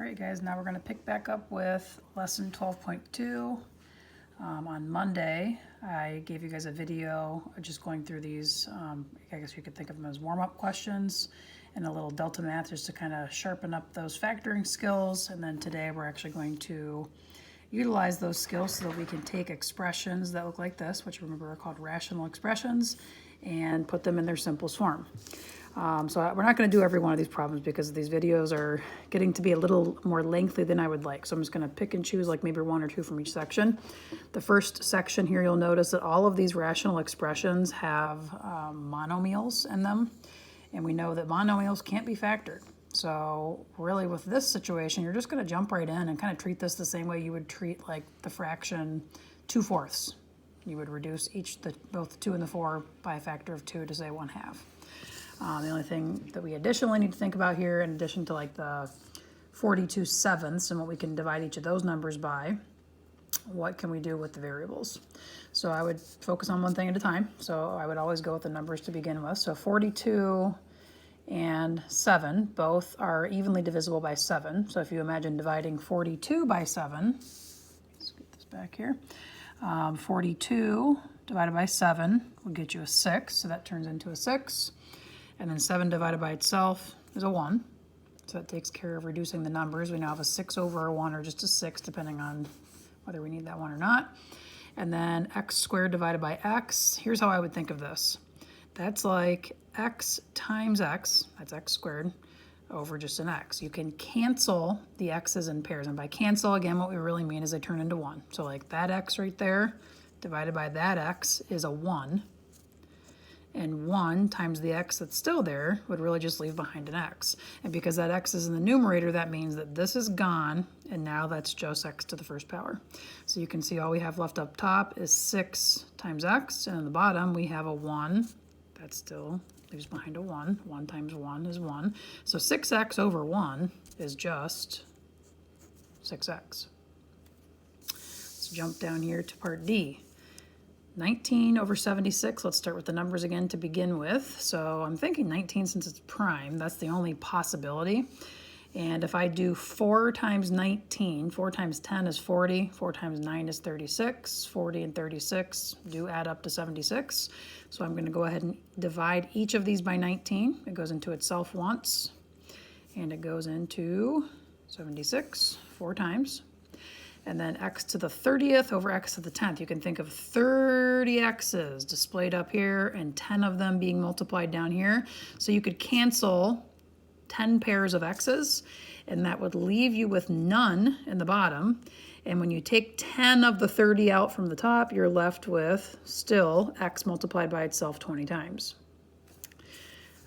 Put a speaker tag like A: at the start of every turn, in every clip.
A: All right, guys, now we're going to pick back up with lesson 12.2. On Monday, I gave you guys a video just going through these, I guess you could think of them as warm-up questions, and a little delta math just to kind of sharpen up those factoring skills. And then today we're actually going to utilize those skills so that we can take expressions that look like this, which remember are called rational expressions, and put them in their simplest form. So we're not going to do every one of these problems because these videos are getting to be a little more lengthy than I would like. So I'm just going to pick and choose like maybe one or two from each section. The first section here, you'll notice that all of these rational expressions have monomials in them. And we know that monomials can't be factored. So really with this situation, you're just going to jump right in and kind of treat this the same way you would treat like the fraction 2/4. You would reduce both the 2 and the 4 by a factor of 2 to say 1/2. The only thing that we additionally need to think about here, in addition to like the 42/7 and what we can divide each of those numbers by, what can we do with the variables? So I would focus on one thing at a time. So I would always go with the numbers to begin with. So 42 and 7 both are evenly divisible by 7. So if you imagine dividing 42 by 7, let's get this back here, 42 divided by 7 will get you a 6, so that turns into a 6. And then 7 divided by itself is a 1. So that takes care of reducing the numbers. We now have a 6 over a 1 or just a 6, depending on whether we need that one or not. And then x squared divided by x. Here's how I would think of this. That's like x times x, that's x squared, over just an x. You can cancel the x's in pairs. And by cancel, again, what we really mean is they turn into 1. So like that x right there divided by that x is a 1. And 1 times the x that's still there would really just leave behind an x. And because that x is in the numerator, that means that this is gone, and now that's just x to the first power. So you can see all we have left up top is 6 times x, and on the bottom we have a 1. That still leaves behind a 1. 1 times 1 is 1. So 6x over 1 is just 6x. Let's jump down here to part D. 19 over 76, let's start with the numbers again to begin with. So I'm thinking 19 since it's prime, that's the only possibility. And if I do 4 times 19, 4 times 10 is 40, 4 times 9 is 36, 40 and 36 do add up to 76. So I'm going to go ahead and divide each of these by 19. It goes into itself once, and it goes into 76 4 times. And then x to the 30th over x to the 10th. You can think of 30 x's displayed up here and 10 of them being multiplied down here. So you could cancel 10 pairs of x's, and that would leave you with none in the bottom. And when you take 10 of the 30 out from the top, you're left with still x multiplied by itself 20 times.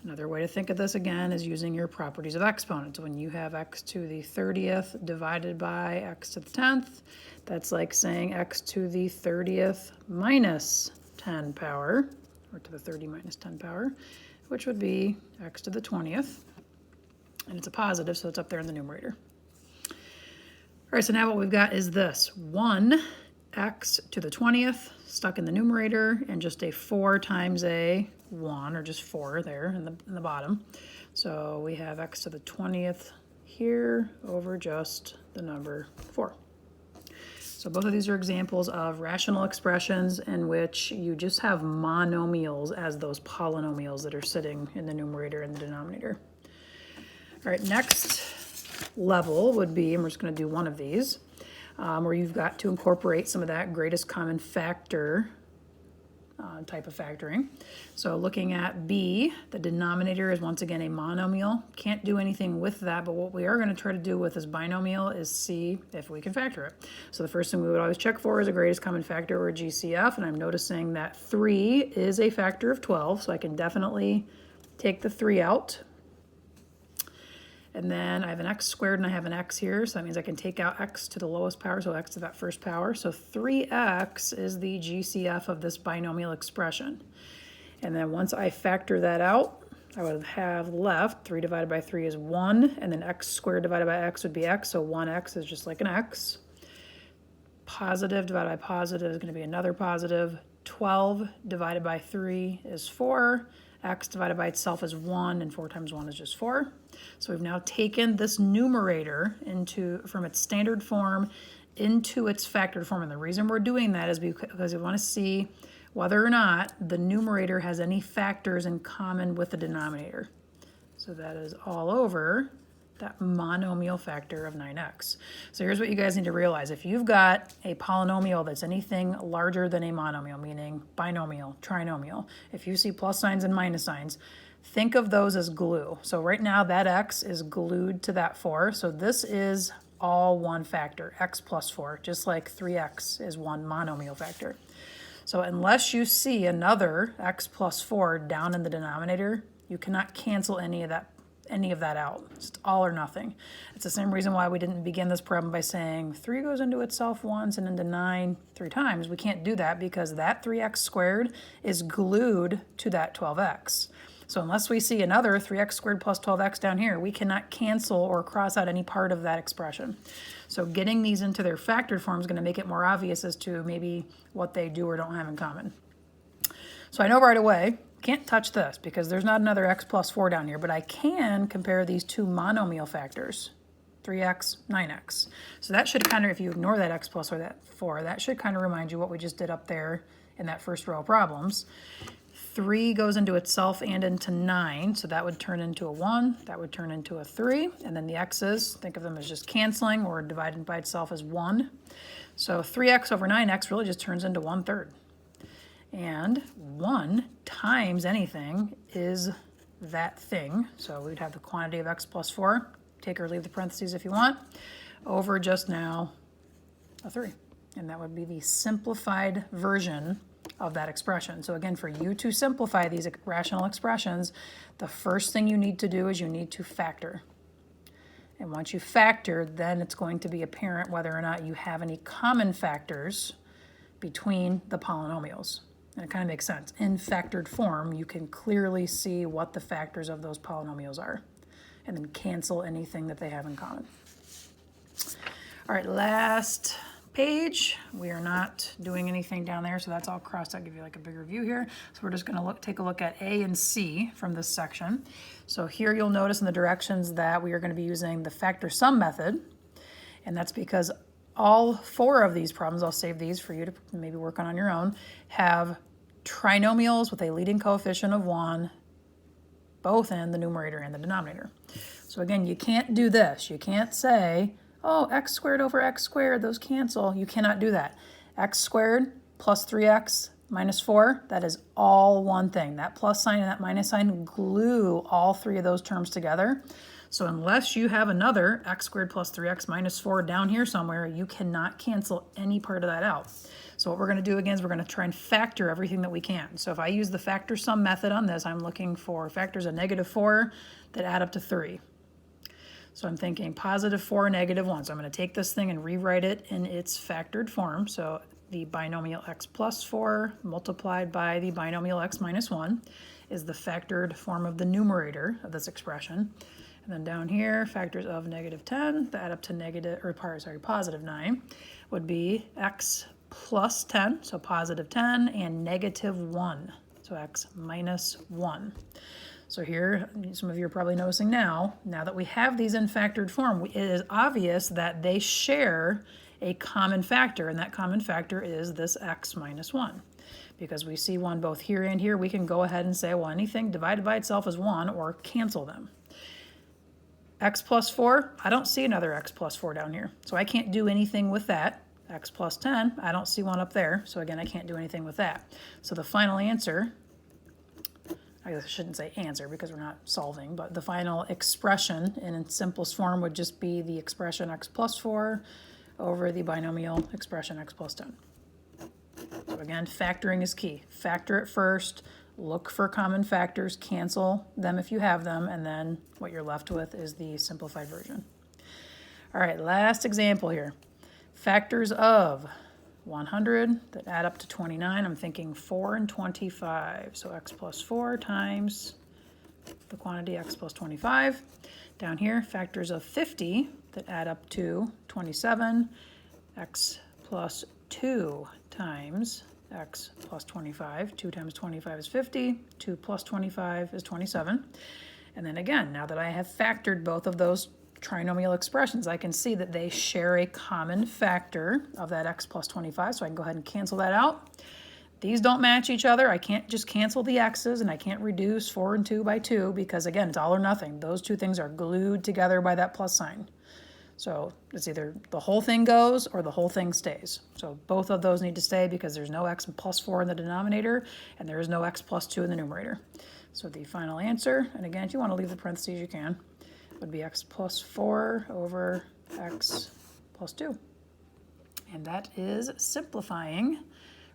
A: Another way to think of this again is using your properties of exponents. When you have x to the 30th divided by x to the 10th, that's like saying x to the 30th minus 10 power, or to the 30 minus 10 power, which would be x to the 20th. And it's a positive, so it's up there in the numerator. All right, so now what we've got is this. 1x to the 20th stuck in the numerator, and just a 4 times a 1, or just 4 there in the bottom. So we have x to the 20th here over just the number 4. So both of these are examples of rational expressions in which you just have monomials as those polynomials that are sitting in the numerator and the denominator. All right, next level would be, and we're just going to do one of these, where you've got to incorporate some of that greatest common factor type of factoring. So looking at B, the denominator is once again a monomial. Can't do anything with that, but what we are going to try to do with this binomial is see if we can factor it. So the first thing we would always check for is a greatest common factor, or a GCF, and I'm noticing that 3 is a factor of 12, so I can definitely take the 3 out. And then I have an x squared and I have an x here, so that means I can take out x to the lowest power, so x to that first power. So 3x is the GCF of this binomial expression. And then once I factor that out, I would have left 3 divided by 3 is 1, and then x squared divided by x would be x, so 1x is just like an x. Positive divided by positive is going to be another positive. 12 divided by 3 is 4. X divided by itself is 1, and 4 times 1 is just 4. So we've now taken this numerator from its standard form into its factored form. And the reason we're doing that is because we want to see whether or not the numerator has any factors in common with the denominator. So that is all over that monomial factor of 9x. So here's what you guys need to realize. If you've got a polynomial that's anything larger than a monomial, meaning binomial, trinomial, if you see plus signs and minus signs, think of those as glue. So right now that x is glued to that 4. So this is all one factor, x plus 4, just like 3x is one monomial factor. So unless you see another x plus 4 down in the denominator, you cannot cancel any of that out. It's all or nothing. It's the same reason why we didn't begin this problem by saying 3 goes into itself once and into 9 3 times. We can't do that because that 3x squared is glued to that 12x. So unless we see another 3x squared plus 12x down here, we cannot cancel or cross out any part of that expression. So getting these into their factored form is going to make it more obvious as to maybe what they do or don't have in common. So I know right away, can't touch this because there's not another x plus 4 down here, but I can compare these two monomial factors, 3x, 9x. So that should kind of, if you ignore that x plus or that 4, that should kind of remind you what we just did up there in that first row of problems. 3 goes into itself and into 9, so that would turn into a 1, that would turn into a 3, and then the x's, think of them as just canceling or divided by itself as 1. So 3x over 9x really just turns into 1/3. And 1 times anything is that thing. So we'd have the quantity of x plus 4, take or leave the parentheses if you want, over just now a 3. And that would be the simplified version of that expression. So again, for you to simplify these rational expressions, the first thing you need to do is you need to factor. And once you factor, then it's going to be apparent whether or not you have any common factors between the polynomials. And it kind of makes sense. In factored form, you can clearly see what the factors of those polynomials are and then cancel anything that they have in common. All right, last page. We are not doing anything down there, so that's all crossed out. I'll give you like a bigger view here. So we're just going to take a look at A and C from this section. So here you'll notice in the directions that we are going to be using the factor sum method, and that's because all 4 of these problems, I'll save these for you to maybe work on your own, have trinomials with a leading coefficient of 1, both in the numerator and the denominator. So again, you can't do this. You can't say, oh, x squared over x squared, those cancel. You cannot do that. X squared plus 3x minus 4, that is all one thing. That plus sign and that minus sign glue all 3 of those terms together. So unless you have another x squared plus 3x minus 4 down here somewhere, you cannot cancel any part of that out. So what we're going to do again is we're going to try and factor everything that we can. So if I use the factor sum method on this, I'm looking for factors of -4 that add up to 3. So I'm thinking +4, -1. So I'm going to take this thing and rewrite it in its factored form. So the binomial x plus 4 multiplied by the binomial x minus 1 is the factored form of the numerator of this expression. And then down here, factors of -10 that add up to +9 would be x plus 10, so +10, and -1, so x minus 1. So here, some of you are probably noticing now that we have these in factored form, it is obvious that they share a common factor, and that common factor is this x minus 1. Because we see 1 both here and here, we can go ahead and say, well, anything divided by itself is 1, or cancel them. X plus 4, I don't see another x plus 4 down here, so I can't do anything with that. X plus 10, I don't see 1 up there, so again, I can't do anything with that. So the final answer, I guess I shouldn't say answer because we're not solving, but the final expression in its simplest form would just be the expression x plus 4 over the binomial expression x plus 10. So again, factoring is key. Factor it first, look for common factors, cancel them if you have them, and then what you're left with is the simplified version. All right, last example here. Factors of 100 that add up to 29. I'm thinking 4 and 25. So x plus 4 times the quantity x plus 25. Down here, factors of 50 that add up to 27. X plus 2 times x plus 25. 2 times 25 is 50. 2 plus 25 is 27. And then again, now that I have factored both of those trinomial expressions, I can see that they share a common factor of that x plus 25, so I can go ahead and cancel that out. These don't match each other. I can't just cancel the x's, and I can't reduce 4 and 2 by 2 because, again, it's all or nothing. Those two things are glued together by that plus sign. So it's either the whole thing goes or the whole thing stays. So both of those need to stay because there's no x plus 4 in the denominator, and there is no x plus 2 in the numerator. So the final answer, and again, if you want to leave the parentheses, you can, would be x plus 4 over x plus 2. And that is simplifying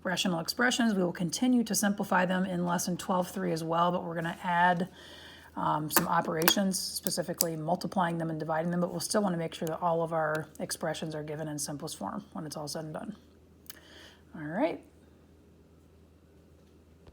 A: rational expressions. We will continue to simplify them in lesson 12.3 as well, but we're going to add some operations, specifically multiplying them and dividing them, but we'll still want to make sure that all of our expressions are given in simplest form when it's all said and done. All right,